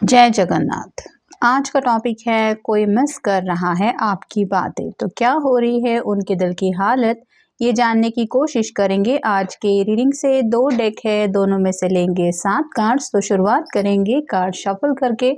जय जगन्नाथ। आज का टॉपिक है कोई मिस कर रहा है आपकी बातें। तो क्या हो रही है उनके दिल की हालत, ये जानने की कोशिश करेंगे। आज के रीडिंग से 2 डेक है, दोनों में से लेंगे 7 कार्ड्स। तो शुरुआत करेंगे कार्ड शफल करके।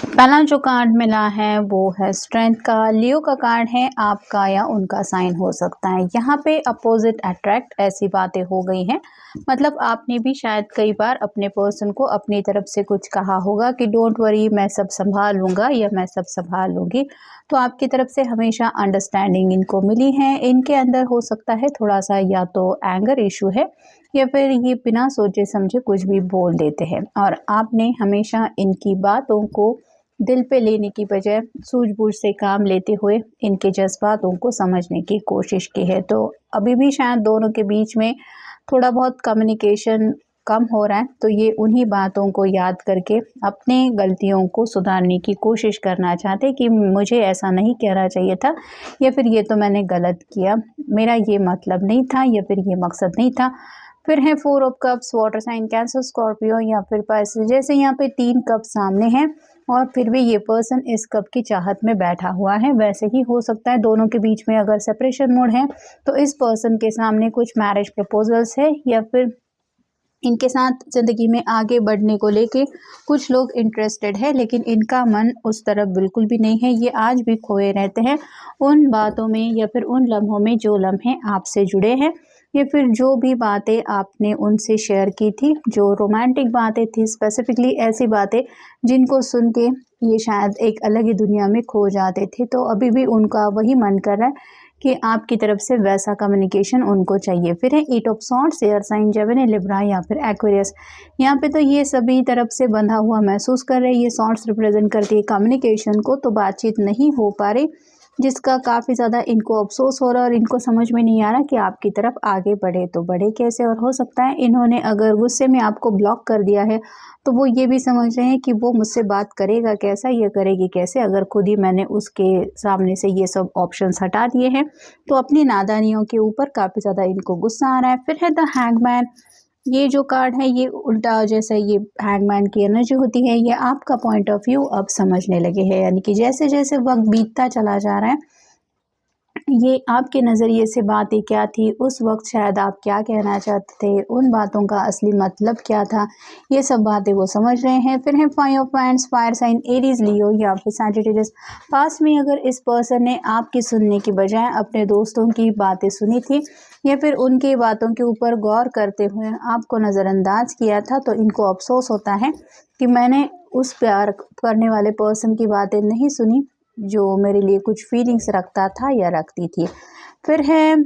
पहला जो कार्ड मिला है वो है स्ट्रेंथ का। लियो का कार्ड है, आपका या उनका साइन हो सकता है। यहाँ पे अपोजिट अट्रैक्ट ऐसी बातें हो गई हैं। मतलब आपने भी शायद कई बार अपने पर्सन को अपनी तरफ से कुछ कहा होगा कि डोंट वरी, मैं सब संभाल लूँगा या मैं सब संभाल लूँगी। तो आपकी तरफ से हमेशा अंडरस्टैंडिंग इनको मिली है। इनके अंदर हो सकता है थोड़ा सा या तो एंगर इशू है या फिर ये बिना सोचे समझे कुछ भी बोल देते हैं, और आपने हमेशा इनकी बातों को दिल पे लेने की बजाय सूझबूझ से काम लेते हुए इनके जज्बातों को समझने की कोशिश की है। तो अभी भी शायद दोनों के बीच में थोड़ा बहुत कम्युनिकेशन कम हो रहा है। तो ये उन्हीं बातों को याद करके अपने गलतियों को सुधारने की कोशिश करना चाहते कि मुझे ऐसा नहीं कहना चाहिए था, या फिर ये तो मैंने गलत किया, मेरा ये मतलब नहीं था, या फिर ये मकसद नहीं था। फिर है 4 of cups, water sign Cancer, Scorpio या फिर पाइसेस। जैसे यहाँ पे 3 कप सामने हैं और फिर भी ये पर्सन इस कप की चाहत में बैठा हुआ है। वैसे ही हो सकता है दोनों के बीच में अगर सेपरेशन मोड है तो इस पर्सन के सामने कुछ मैरिज प्रपोजल्स है, या फिर इनके साथ ज़िंदगी में आगे बढ़ने को लेके कुछ लोग इंटरेस्टेड है, लेकिन इनका मन उस तरफ बिल्कुल भी नहीं है। ये आज भी खोए रहते हैं उन बातों में या फिर उन लम्हों में जो लम्हे आपसे जुड़े हैं, या फिर जो भी बातें आपने उनसे शेयर की थी, जो रोमांटिक बातें थी, स्पेसिफिकली ऐसी बातें जिनको सुन के ये शायद एक अलग ही दुनिया में खो जाते थे। तो अभी भी उनका वही मन कर रहा है कि आपकी तरफ से वैसा कम्युनिकेशन उनको चाहिए। फिर है 8 of swords, air sign Gemini, Libra या फिर एक्वेरियस। यहाँ पे तो ये सभी तरफ से बंधा हुआ महसूस कर रहे हैं। ये सॉर्ड्स रिप्रेजेंट करती है कम्युनिकेशन को, तो बातचीत नहीं हो पा रही, जिसका काफ़ी ज़्यादा इनको अफसोस हो रहा है और इनको समझ में नहीं आ रहा कि आपकी तरफ आगे बढ़े तो बढ़े कैसे। और हो सकता है इन्होंने अगर गुस्से में आपको ब्लॉक कर दिया है तो वो ये भी समझ रहे हैं कि वो मुझसे बात करेगा कैसा, ये करेगी कैसे, अगर खुद ही मैंने उसके सामने से ये सब ऑप्शंस हटा दिए हैं। तो अपनी नादानियों के ऊपर काफ़ी ज़्यादा इनको गुस्सा आ रहा है। फिर है द हैंगमैन। ये जो कार्ड है ये उल्टा, जैसे ये हैंगमैन की एनर्जी होती है, ये आपका पॉइंट ऑफ व्यू अब समझने लगे हैं। यानी कि जैसे जैसे वक्त बीतता चला जा रहा है, ये आपके नज़रिए से बातें क्या थी, उस वक्त शायद आप क्या कहना चाहते थे, उन बातों का असली मतलब क्या था, ये सब बातें वो समझ रहे हैं। फिर है 5 of wands, fire sign Aries, Leo या फिर सैजिटेरियस। पास्ट में अगर इस पर्सन ने आपकी सुनने की बजाय अपने दोस्तों की बातें सुनी थी, या फिर उनकी बातों के ऊपर गौर करते हुए आपको नज़रअंदाज किया था, तो इनको अफसोस होता है कि मैंने उस प्यार करने वाले पर्सन की बातें नहीं सुनी जो मेरे लिए कुछ फीलिंग्स रखता था या रखती थी। फिर है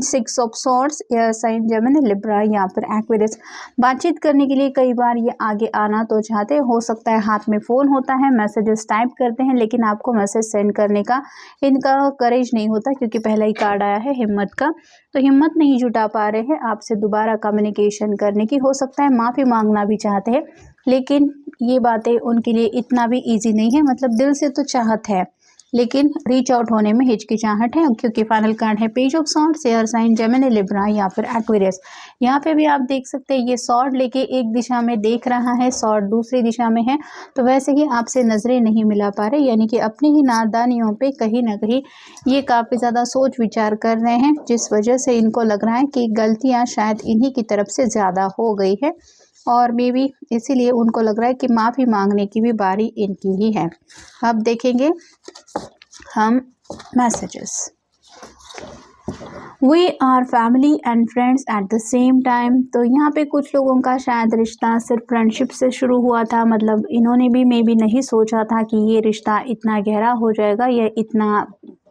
6 of swords, air sign Gemini, Libra या फिर एक्वेरियस। बातचीत करने के लिए कई बार ये आगे आना तो चाहते, हो सकता है हाथ में फ़ोन होता है, मैसेजेस टाइप करते हैं, लेकिन आपको मैसेज सेंड करने का इनका करेज नहीं होता, क्योंकि पहला ही कार्ड आया है हिम्मत का। तो हिम्मत नहीं जुटा पा रहे हैं आपसे दोबारा कम्युनिकेशन करने की। हो सकता है माफ़ी मांगना भी चाहते हैं, लेकिन ये बातें उनके लिए इतना भी ईजी नहीं है। मतलब दिल से तो चाहत है, लेकिन रीच आउट होने में हिचकिचाहट है, क्योंकि फाइनल कार्ड है page of swords, air sign Gemini, Libra या फिर एक्वेरियस। यहाँ पे भी आप देख सकते हैं ये सॉर्ड लेके एक दिशा में देख रहा है, सॉर्ड दूसरी दिशा में है, तो वैसे ही आपसे नजरें नहीं मिला पा रहे, यानी कि अपनी ही नादानियों पे कहीं ना कहीं ये काफ़ी ज़्यादा सोच विचार कर रहे हैं, जिस वजह से इनको लग रहा है कि गलतियाँ शायद इन्हीं की तरफ से ज़्यादा हो गई है और मे बी इसीलिए उनको लग रहा है कि माफ़ी मांगने की भी बारी इनकी ही है। अब देखेंगे हम messages. We are family and friends at the same time. तो यहाँ पे कुछ लोगों का शायद रिश्ता सिर्फ फ्रेंडशिप से शुरू हुआ था, मतलब इन्होंने भी मे बी नहीं सोचा था कि ये रिश्ता इतना गहरा हो जाएगा या इतना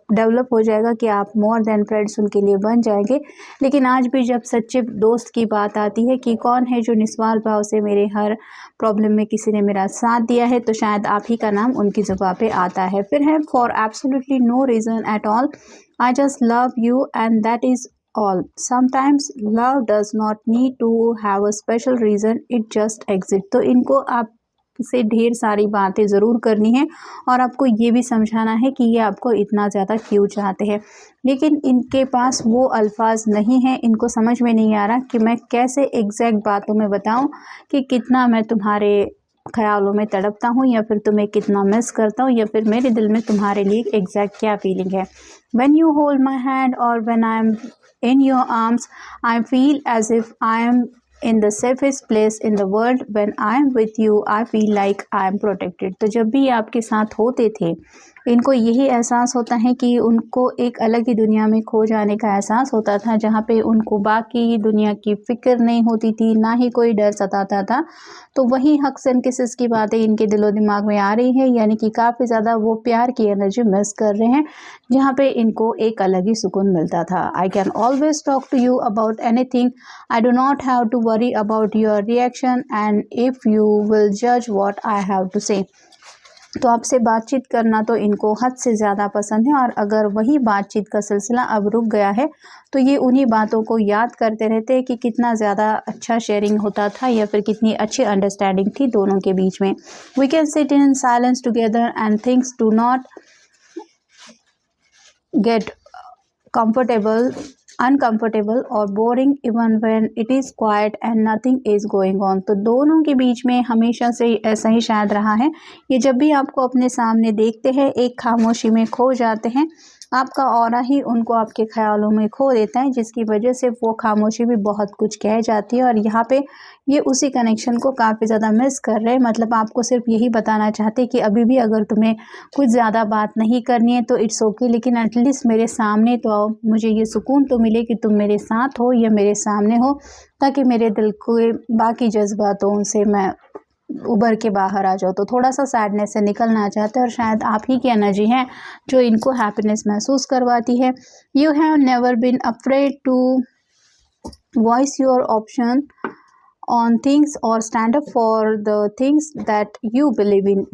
डेवलप हो जाएगा कि आप मोर देन फ्रेंड्स उनके लिए बन जाएंगे। लेकिन आज भी जब सच्चे दोस्त की बात आती है कि कौन है जो निस्वार्थ भाव से मेरे हर प्रॉब्लम में किसी ने मेरा साथ दिया है, तो शायद आप ही का नाम उनकी जुबान पे आता है। फिर है for absolutely no reason at all, I just love you and that is all. Sometimes love does not need to have a special reason, it just exist. तो इनको आप से ढेर सारी बातें ज़रूर करनी है और आपको ये भी समझाना है कि ये आपको इतना ज़्यादा क्यों चाहते हैं, लेकिन इनके पास वो अल्फाज नहीं हैं। इनको समझ में नहीं आ रहा कि मैं कैसे एग्जैक्ट बातों में बताऊं कि कितना मैं तुम्हारे ख्यालों में तड़पता हूँ, या फिर तुम्हें कितना मिस करता हूँ, या फिर मेरे दिल में तुम्हारे लिए एग्जैक्ट क्या फीलिंग है। When you hold my hand और when I am in your arms, I feel as if I am in the safest place in the world. When I am with you, I feel like I am protected. तो जब भी आपके साथ होते थे, इनको यही एहसास होता है कि उनको एक अलग ही दुनिया में खो जाने का एहसास होता था, जहाँ पे उनको बाकी दुनिया की फिक्र नहीं होती थी, ना ही कोई डर सताता था। तो वही हक्स एंड किसेस की बातें इनके दिलो दिमाग में आ रही है, यानी कि काफ़ी ज़्यादा वो प्यार की एनर्जी मिस कर रहे हैं, जहाँ पे इनको एक अलग ही सुकून मिलता था। I can always talk to you about anything, I do not have to worry about your reaction and if you will जज what I have to say. तो आपसे बातचीत करना तो इनको हद से ज़्यादा पसंद है, और अगर वही बातचीत का सिलसिला अब रुक गया है तो ये उन्हीं बातों को याद करते रहते हैं कि कितना ज़्यादा अच्छा शेयरिंग होता था, या फिर कितनी अच्छी अंडरस्टैंडिंग थी दोनों के बीच में। We can sit in silence together and things do not get comfortable, uncomfortable or boring even when it is quiet and nothing is going on। तो दोनों के बीच में हमेशा से ऐसा ही शायद रहा है, ये जब भी आपको अपने सामने देखते हैं एक खामोशी में खो जाते हैं, आपका ऑरा ही उनको आपके ख्यालों में खो देता है, जिसकी वजह से वो खामोशी भी बहुत कुछ कह जाती है। और यहाँ पे ये उसी कनेक्शन को काफ़ी ज़्यादा मिस कर रहे हैं, मतलब आपको सिर्फ यही बताना चाहते कि अभी भी अगर तुम्हें कुछ ज़्यादा बात नहीं करनी है तो इट्स ओके, लेकिन एटलीस्ट मेरे सामने तो आओ, मुझे ये सुकून तो मिले कि तुम मेरे साथ हो या मेरे सामने हो, ताकि मेरे दिल के बाकी जज्बातों से मैं उभर के बाहर आ जाओ। तो थोड़ा सा सैडनेस से निकलना चाहते हैं, और शायद आप ही की एनर्जी है जो इनको हैप्पीनेस महसूस करवाती है। You have never been afraid to voice your option on things और stand up for the things that you believe in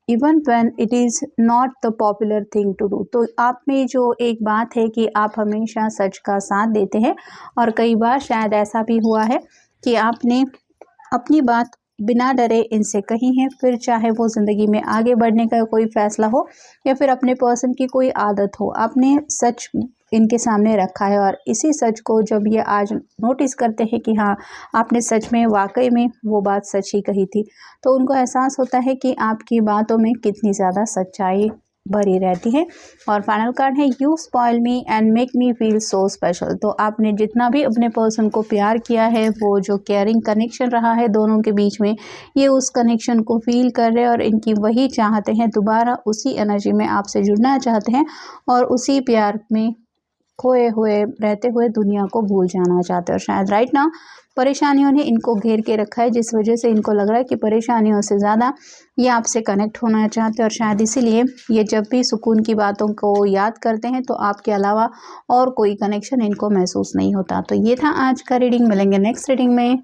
even when it is not the popular thing to do. तो आप में जो एक बात है कि आप हमेशा सच का साथ देते हैं, और कई बार शायद ऐसा भी हुआ है कि आपने अपनी बात बिना डरे इनसे कही है, फिर चाहे वो ज़िंदगी में आगे बढ़ने का कोई फ़ैसला हो या फिर अपने पर्सन की कोई आदत हो, आपने सच इनके सामने रखा है। और इसी सच को जब ये आज नोटिस करते हैं कि हाँ आपने सच में वाकई में वो बात सच ही कही थी, तो उनको एहसास होता है कि आपकी बातों में कितनी ज़्यादा सच्चाई भरी रहती है। और फाइनल कार्ड है you spoil me and make me feel so special. तो आपने जितना भी अपने पर्सन को प्यार किया है, वो जो केयरिंग कनेक्शन रहा है दोनों के बीच में, ये उस कनेक्शन को फील कर रहे हैं, और इनकी वही चाहते हैं, दोबारा उसी एनर्जी में आपसे जुड़ना चाहते हैं, और उसी प्यार में खोए हुए रहते हुए दुनिया को भूल जाना चाहते हैं। और शायद राइट नाउ परेशानियों ने इनको घेर के रखा है, जिस वजह से इनको लग रहा है कि परेशानियों से ज़्यादा ये आपसे कनेक्ट होना चाहते हैं, और शायद इसीलिए ये जब भी सुकून की बातों को याद करते हैं तो आपके अलावा और कोई कनेक्शन इनको महसूस नहीं होता। तो ये था आज का रीडिंग, मिलेंगे नेक्स्ट रीडिंग में।